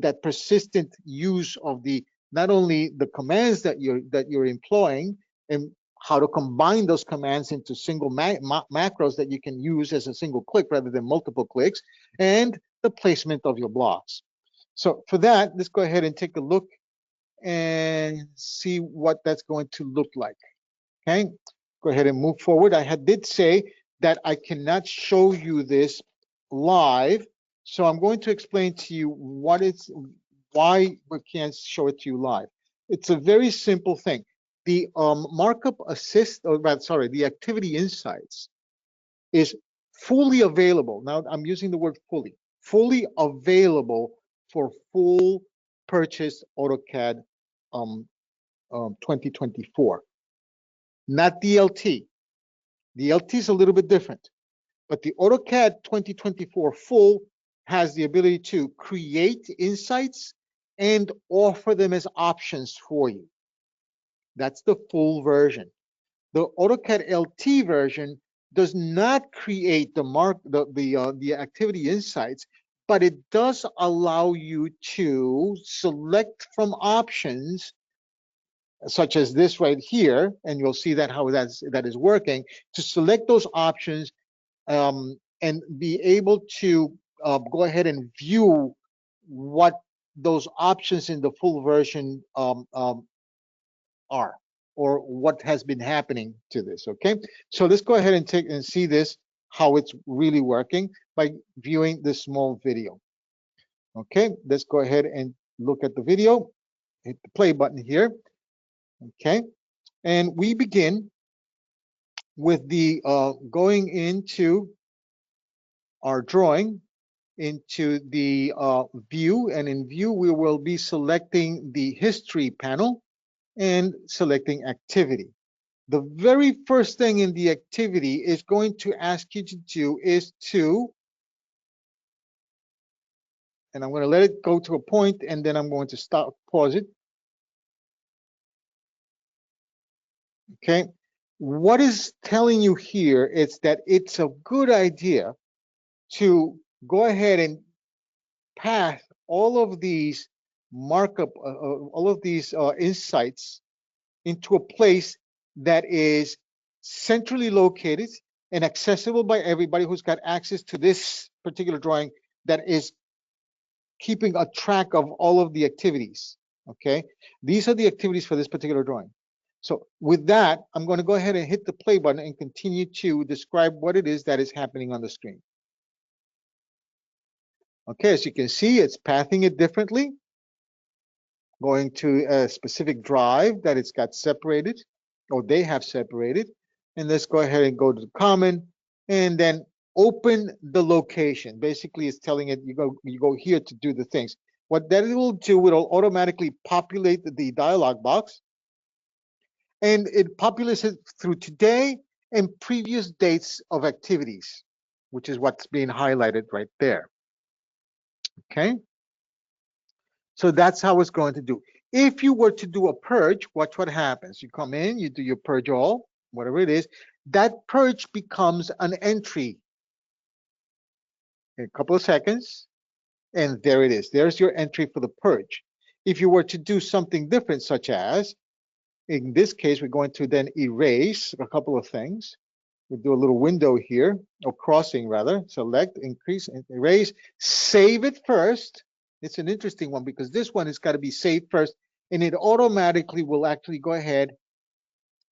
that persistent use of the not only the commands that you're employing, and how to combine those commands into single macros that you can use as a single click rather than multiple clicks, and the placement of your blocks. So for that, let's go ahead and take a look and see what that's going to look like. Okay, go ahead and move forward. I did say that I cannot show you this live, so I'm going to explain to you why we can't show it to you live. It's a very simple thing. The markup assist, the activity insights is fully available. Now I'm using the word fully available for full purchase AutoCAD 2024. Not the LT. The LT is a little bit different, but the AutoCAD 2024 full has the ability to create insights and offer them as options for you. That's the full version. The AutoCAD LT version does not create the activity insights, but it does allow you to select from options such as this right here, and you'll see that how that is working, to select those options and be able to go ahead and view what those options in the full version are, or what has been happening to this. Okay, so let's go ahead and see this, how it's really working, by viewing this small video. Okay, let's go ahead and look at the video. Hit the play button here. Okay, and we begin with the going into our drawing, into the view, and in view we will be selecting the history panel and selecting activity. The very first thing in the activity is going to ask you to do is and I'm going to let it go to a point, and then I'm going to pause it. Okay, what is telling you here is that it's a good idea to go ahead and path all of these markup, all of these insights into a place that is centrally located and accessible by everybody who's got access to this particular drawing, that is keeping a track of all of the activities. Okay, these are the activities for this particular drawing. So with that, I'm going to go ahead and hit the play button and continue to describe what it is that is happening on the screen. Okay, as you can see, it's pathing it differently, going to a specific drive that it's got separated, or they have separated. And let's go ahead and go to the common, and then open the location. Basically, it's telling it you go here to do the things. What that will do, it'll automatically populate the dialog box, and it populates it through today and previous dates of activities, which is what's being highlighted right there. Okay, so that's how it's going to do. If you were to do a purge, watch what happens. You come in, you do your purge all, whatever it is, that purge becomes an entry in a couple of seconds, and there it is. There's your entry for the purge. If you were to do something different, such as, in this case, we're going to then erase a couple of things. We'll do a little window here, or crossing rather. Select, increase, and erase. Save it first. It's an interesting one because this one has got to be saved first, and it automatically will actually go ahead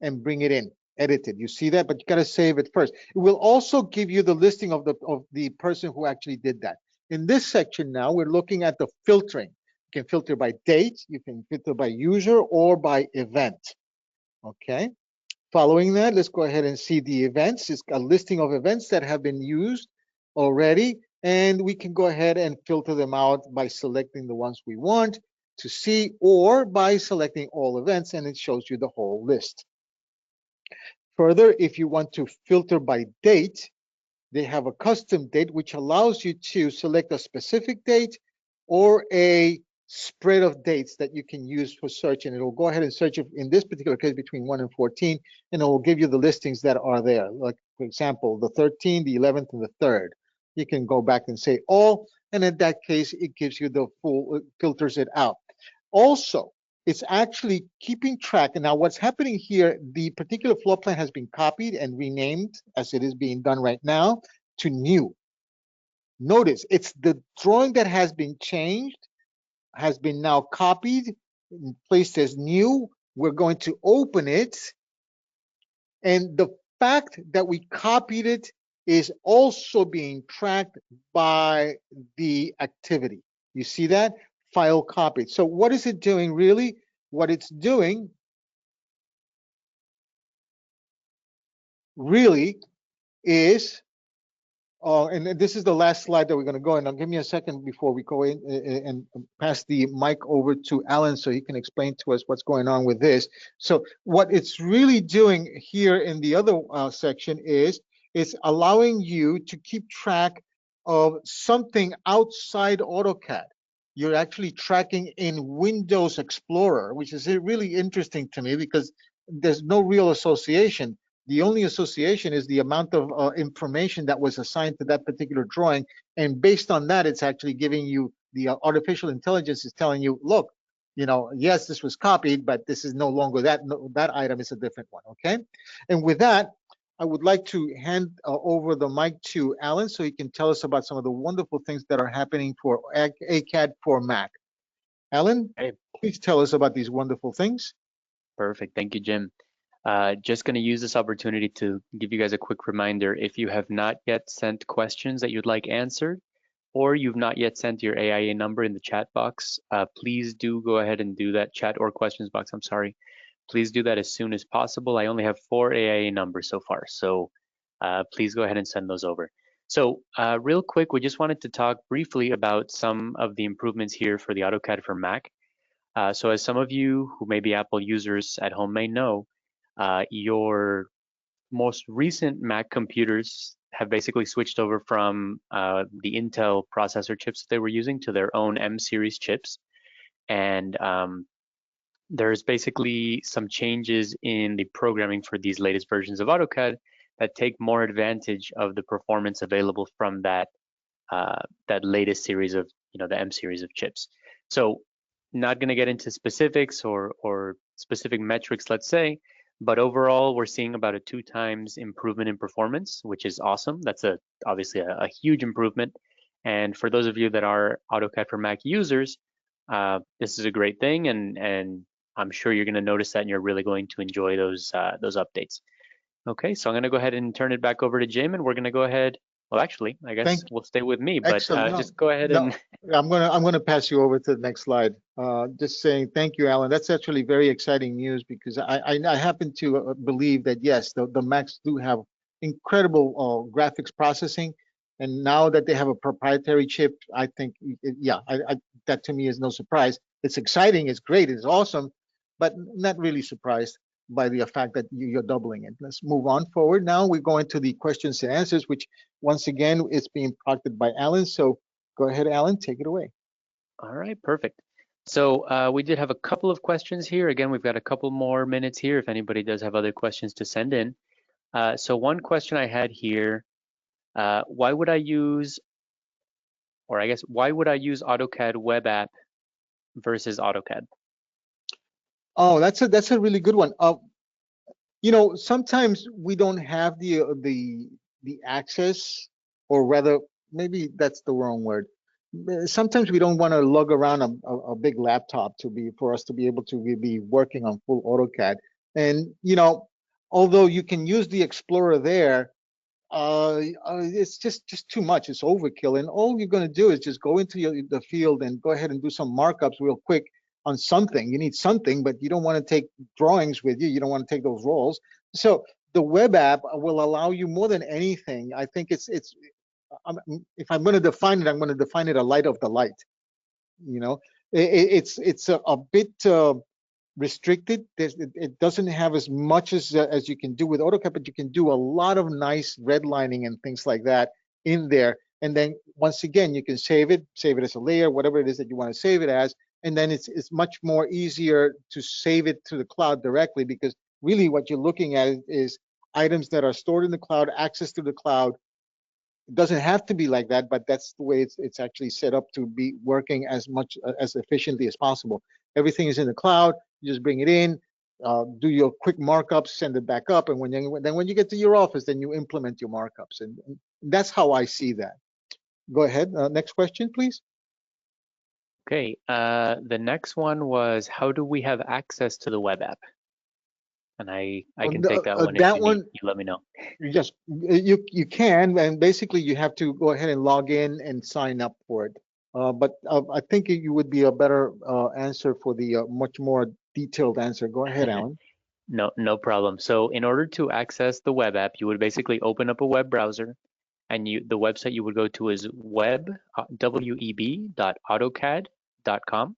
and bring it in, edit it. You see that, but you got to save it first. It will also give you the listing of the person who actually did that. In this section now, we're looking at the filtering. You can filter by date, you can filter by user, or by event. Okay. Following that, let's go ahead and see the events. It's a listing of events that have been used already, and we can go ahead and filter them out by selecting the ones we want to see, or by selecting all events, and it shows you the whole list. Further, if you want to filter by date, they have a custom date which allows you to select a specific date or a spread of dates that you can use for search, and it'll go ahead and search, in this particular case, between 1 and 14, and it will give you the listings that are there. Like, for example, the 13th, the 11th, and the 3rd. You can go back and say all, and in that case, it gives you the full, it filters it out. Also, it's actually keeping track. And now what's happening here, the particular floor plan has been copied and renamed, as it is being done right now, to new. Notice, it's the drawing that has been changed, has been now copied and placed as new. We're going to open it. And the fact that we copied it is also being tracked by the activity. You see that? File copied. So what is it doing really? What it's doing really is, and this is the last slide that we're going to go in. Now, give me a second before we go in and pass the mic over to Alan so he can explain to us what's going on with this. So what it's really doing here in the other section is it's allowing you to keep track of something outside AutoCAD. You're actually tracking in Windows Explorer, which is really interesting to me because there's no real association. The only association is the amount of information that was assigned to that particular drawing. And based on that, it's actually giving you, the artificial intelligence is telling you, look, you know, yes, this was copied, but this is no longer that, that item is a different one, okay? And with that, I would like to hand over the mic to Alan so he can tell us about some of the wonderful things that are happening for AutoCAD for Mac. Alan, Hey, please tell us about these wonderful things. perfect. Thank you, Jim. Just going to use this opportunity to give you guys a quick reminder. If you have not yet sent questions that you'd like answered, or you've not yet sent your AIA number in the chat box, please do go ahead and do that, chat or questions box, I'm sorry. Please do that as soon as possible. I only have 4 AIA numbers so far, so please go ahead and send those over. So real quick, we just wanted to talk briefly about some of the improvements here for the AutoCAD for Mac. So as some of you who may be Apple users at home may know, your most recent Mac computers have basically switched over from the Intel processor chips that they were using to their own M series chips. And there's basically some changes in the programming for these latest versions of AutoCAD that take more advantage of the performance available from that that latest series of, the M series of chips. So not going to get into specifics or specific metrics, let's say, but overall we're seeing about a 2 times improvement in performance, which is awesome. That's obviously a huge improvement. And for those of you that are AutoCAD for Mac users, this is a great thing, and I'm sure you're going to notice that and you're really going to enjoy those updates. Okay, so I'm going to go ahead and turn it back over to Jim, and we're going to go ahead Well, actually, I guess Thank we'll stay with me, but Excellent. No, just go ahead no, and I'm gonna pass you over to the next slide. Just saying thank you, Alan. That's actually very exciting news because I happen to believe that yes, the Macs do have incredible graphics processing, and now that they have a proprietary chip, I think yeah, that to me is no surprise. It's exciting, it's great, it's awesome, but not really surprised by the fact that you're doubling it. Let's move on forward. Now we go into the questions and answers, which once again, it's being proctored by Alan. So go ahead, Alan, take it away. all right, perfect. So we did have a couple of questions here. Again, we've got a couple more minutes here if anybody does have other questions to send in. So one question I had here, why would I use, or I guess, why would I use AutoCAD web app versus AutoCAD? Oh, that's a really good one. You know, sometimes we don't have the access, or rather, maybe that's the wrong word. Sometimes we don't want to lug around a big laptop to be for us to be able to be working on full AutoCAD. And you know, although you can use the Explorer there, it's just too much. It's overkill, and all you're going to do is just go into the field and go ahead and do some markups real quick on something. You need something, but you don't want to take drawings with you. You don't want to take those rolls. So the web app will allow you more than anything. I think if I'm going to define it, I'm going to define it a light of the light. You know, it's a bit restricted. It doesn't have as much as you can do with AutoCAD, but you can do a lot of nice redlining and things like that in there. And then once again, you can save it as a layer, whatever it is that you want to save it as. And then it's much more easier to save it to the cloud directly, because really what you're looking at is items that are stored in the cloud, access to the cloud. It doesn't have to be like that, but that's the way it's actually set up to be working as much as efficiently as possible. Everything is in the cloud. You just bring it in, do your quick markups, send it back up, and when you get to your office, then you implement your markups, and that's how I see that. Go ahead. Next question, please. Okay, the next one was, how do we have access to the web app? And I can take that one if That you need. one, You let me know. yes, you can, and basically you have to go ahead and log in and sign up for it. But I think you would be a better answer for the much more detailed answer. Go ahead, Alan. No problem. So in order to access the web app, you would basically open up a web browser, and the website you would go to is web.autocad.com.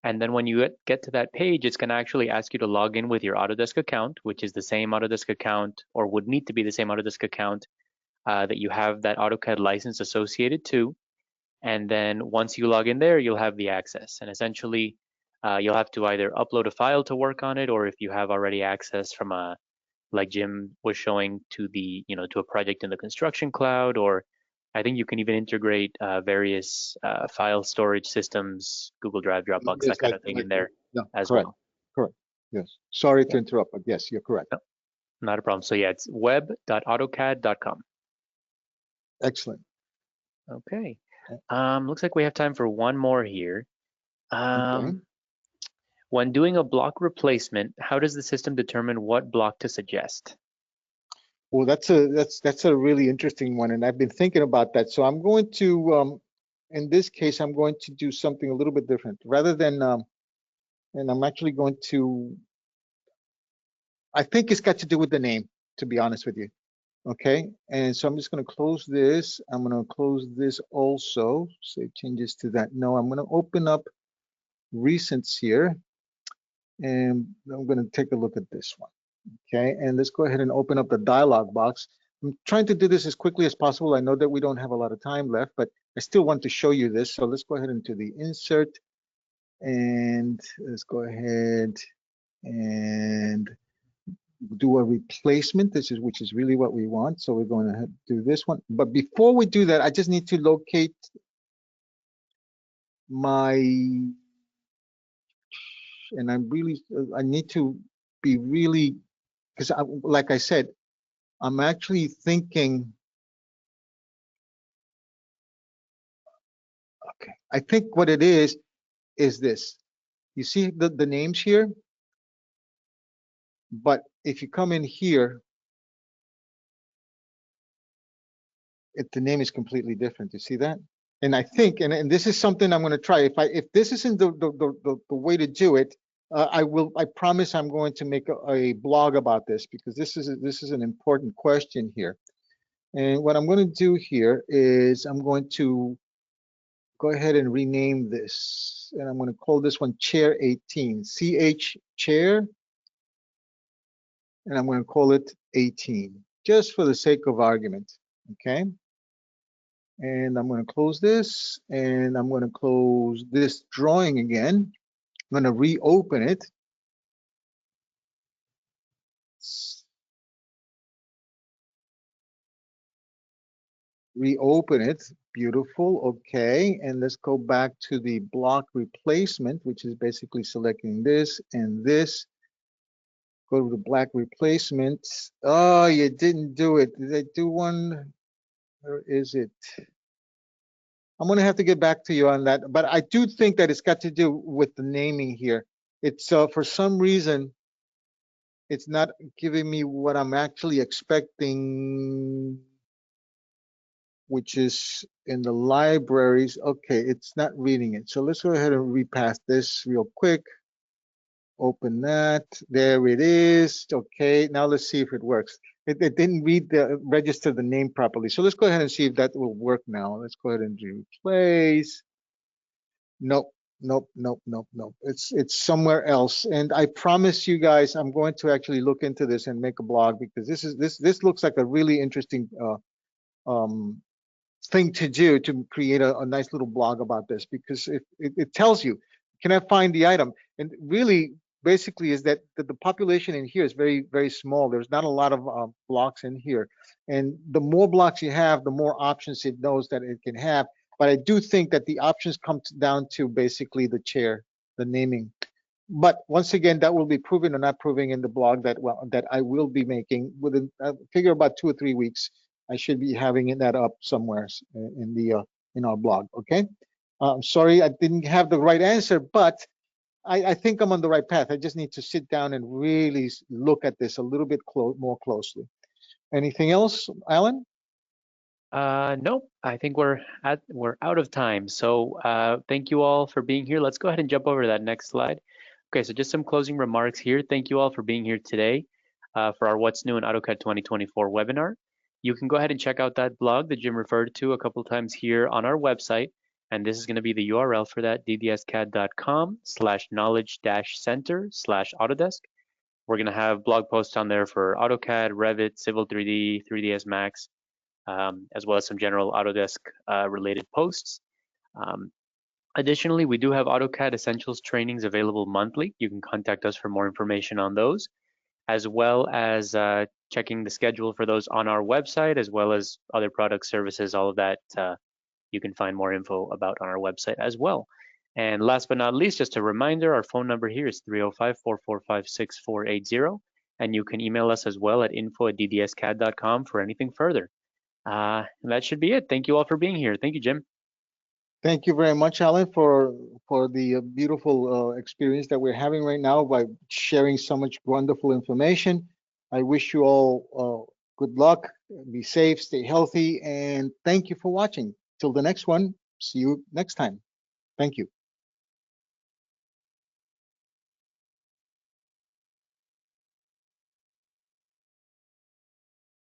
And then when you get to that page, it's going to actually ask you to log in with your Autodesk account, which is the same Autodesk account, or would need to be the same Autodesk account that you have that AutoCAD license associated to. And then once you log in there, you'll have the access. And essentially, you'll have to either upload a file to work on it, or if you have already access from like Jim was showing to to a project in the construction cloud, or I think you can even integrate various file storage systems, Google Drive, Dropbox, Yes, that kind of thing in there yeah, as correct, well. correct. Yes. Sorry to Yeah, interrupt, but yes, you're correct. no, not a problem. So yeah, it's web.autocad.com. Excellent. Okay. Looks like we have time for one more here. Okay. When doing a block replacement, how does the system determine what block to suggest? Well, that's a really interesting one, and I've been thinking about that. So I'm going to, in this case, I'm going to do something a little bit different. Rather than, and I'm actually going to, I think it's got to do with the name, to be honest with you. Okay, and so I'm just going to close this. I'm going to close this also. Save changes to that. No, I'm going to open up recents here, and I'm going to take a look at this one. Okay, and let's go ahead and open up the dialog box. I'm trying to do this as quickly as possible. I know that we don't have a lot of time left, but I still want to show you this. So let's go ahead into the insert, and let's go ahead and do a replacement. Which is really what we want. So we're going to do this one. But before we do that, I just need to locate my, and I need to be really, because like I said, I'm actually thinking, okay, I think what it is this. You see the names here? But if you come in here, the name is completely different. You see that? And I think, and this is something I'm going to try. If this isn't the way to do it, I promise I'm going to make a blog about this, because this is an important question here. And what I'm going to do here is I'm going to go ahead and rename this, and I'm going to call this one Chair 18, CH Chair, and I'm going to call it 18, just for the sake of argument. Okay. And I'm going to close this, and I'm going to close this drawing again. I'm going to reopen it. Reopen it. Beautiful. Okay. And let's go back to the block replacement, which is basically selecting this and this. Go to the black replacement. Oh, you didn't do it. Did I do one? Where is it? I'm going to have to get back to you on that. But I do think that it's got to do with the naming here. It's for some reason, it's not giving me what I'm actually expecting, which is in the libraries. Okay, it's not reading it. So let's go ahead and repass this real quick. Open that. There it is. Okay, now let's see if it works. It didn't register the name properly. So let's go ahead and see if that will work now. Let's go ahead and replace. Nope, nope, nope, nope, nope. It's somewhere else. And I promise you guys, I'm going to actually look into this and make a blog, because this looks like a really interesting thing to do, to create a nice little blog about this, because it tells you, can I find the item? And really, basically, is that the population in here is very, very small. There's not a lot of blocks in here. And the more blocks you have, the more options it knows that it can have. But I do think that the options come down to basically the chair, the naming. But once again, that will be proven or not proven in the blog that I will be making within, I figure, about 2 or 3 weeks. I should be having that up somewhere in our blog. Okay. I'm sorry I didn't have the right answer, but I think I'm on the right path. I just need to sit down and really look at this a little bit more closely. Anything else, Alan? Nope. I think we're out of time. So thank you all for being here. Let's go ahead and jump over to that next slide. Okay, so just some closing remarks here. Thank you all for being here today for our What's New in AutoCAD 2024 webinar. You can go ahead and check out that blog that Jim referred to a couple of times here on our website. And this is going to be the URL for that, ddscad.com/knowledge-center/Autodesk. We're going to have blog posts on there for AutoCAD, Revit, Civil 3D, 3ds Max, as well as some general Autodesk related posts. Additionally, we do have AutoCAD Essentials trainings available monthly. You can contact us for more information on those, as well as checking the schedule for those on our website, as well as other product services. All of that you can find more info about on our website as well. And last but not least, just a reminder, our phone number here is 305-445-6480, and you can email us as well at info@ddscad.com for anything further. And that should be it. Thank you all for being here. Thank you, Jim. Thank you very much, Alan, for the beautiful experience that we're having right now by sharing so much wonderful information. I wish you all good luck, be safe, stay healthy, and thank you for watching. Till the next one, see you next time. Thank you.